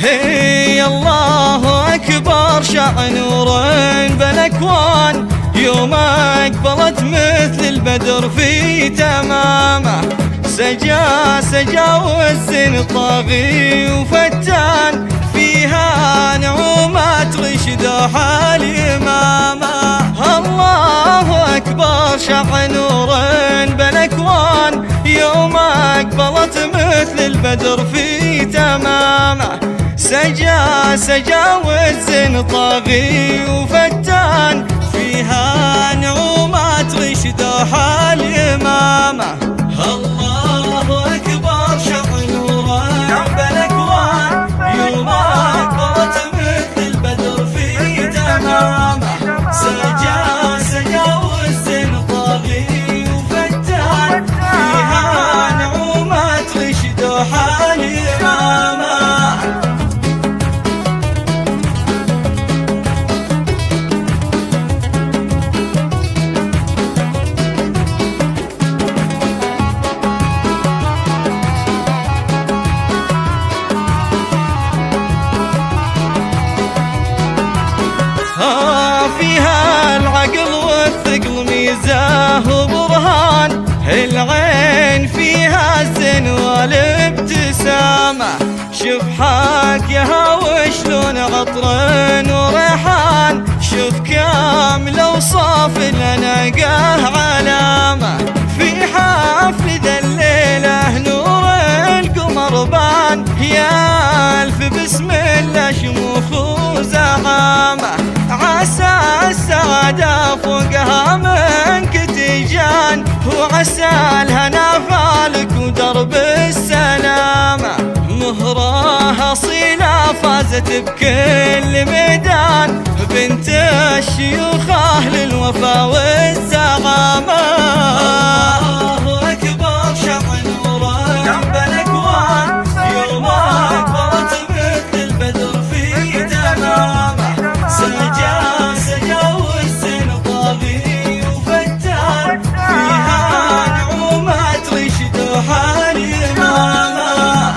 هي الله أكبر شع نور بالأكوان، يوم أقبلت مثل البدر في تمامه. سجا والزين طاغي وفتان، فيها نعومات رشد وحال إمامه. الله أكبر شع نور بالأكوان، يوم أقبلت مثل البدر في تمامه. سجا والزين طاغي وفتان، فيها نعومات رشد وحال إمامه. الله أكبر شع نور بالأكوان، يوم أقبلت مثل البدر في تمامه. سجا والزين طاغي وفتان، فيها نعومات رشد وحال إمامه. فيها العقل والثقل ميزاه وبرهان، العين فيها الزين والابتسامة. شوف حاكيها وشلون عطر وريحان، شوف كامل اوصاف لنلقاه علامة. في حفل ذا الليلة نور القمر بان، يا ألف بسم الله شموخ وزعامة. عسى السعادة فوقها منك تيجان، وعسى الهنا فالك ودرب السلامة. مهرها أصيلة فازت بكل ميدان، بنت الشيوخ أهل الوفا والزعامة. الله أكبر شع نور بالأكوان، يوم أقبلت مثل البدر في تمامه. سجا والزين طاغي وفتان، فيها نعومات رشد وحال إمامه.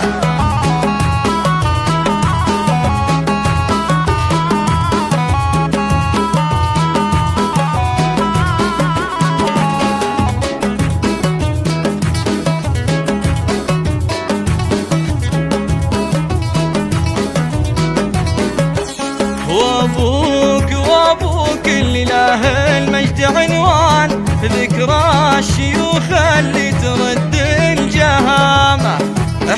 وابوك اللي له المجد عنوان، ذكرى الشيوخ اللي ترد الجهامة.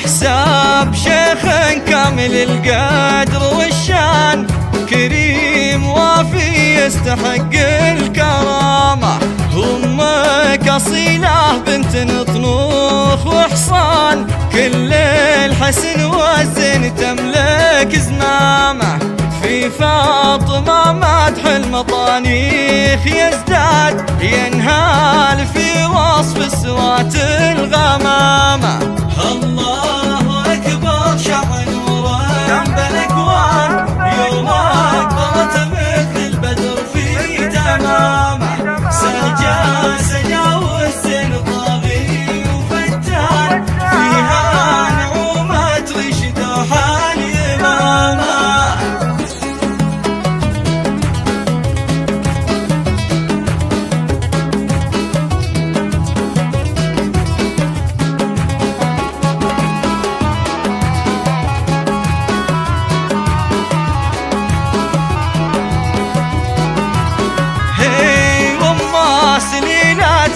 حساب شيخ كامل القدر والشان، كريم وافي يستحق الكرامة. أمك أصيلة بنت نطنوخ وحصان، كل الحسن والزين تملك زمامه. في فاطمة مدح المطانيخ يزداد، ينهال في وصف السوات الغمامة. الله أكبر شع نور بالأكوان، يوم أقبلت مثل البدر في تمامه. سجا والزين طاغي وفتان، فيها نعومات رشد وحال إمامه.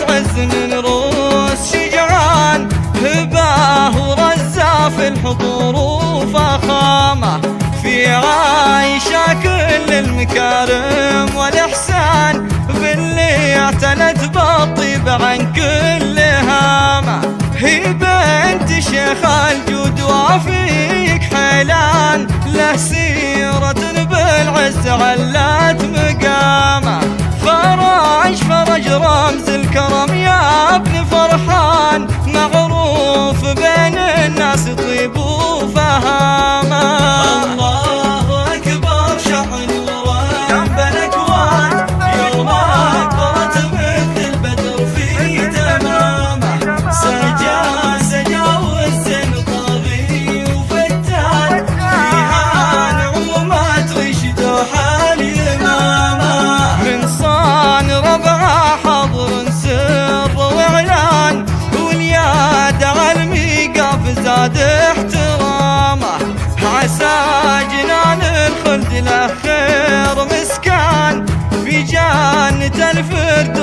تعز من روس شجعان، هباه ورزا في الحضور وفخامة. في عايشة كل المكارم والإحسان، باللي اعتنت بالطيب عن كل هامة. هي بنت شيخ الجود وفيك حيلان، له سيرة بالعز علات مقامة. فرج رمز الكرم يا ابن فرحان، معروف بين الناس طيب وفهامة. الله أكبر شع نور بالأكوان، يوم أقبلت مثل البدر في تمامه. سجا والزين طاغي وفتان، فيها الفردوس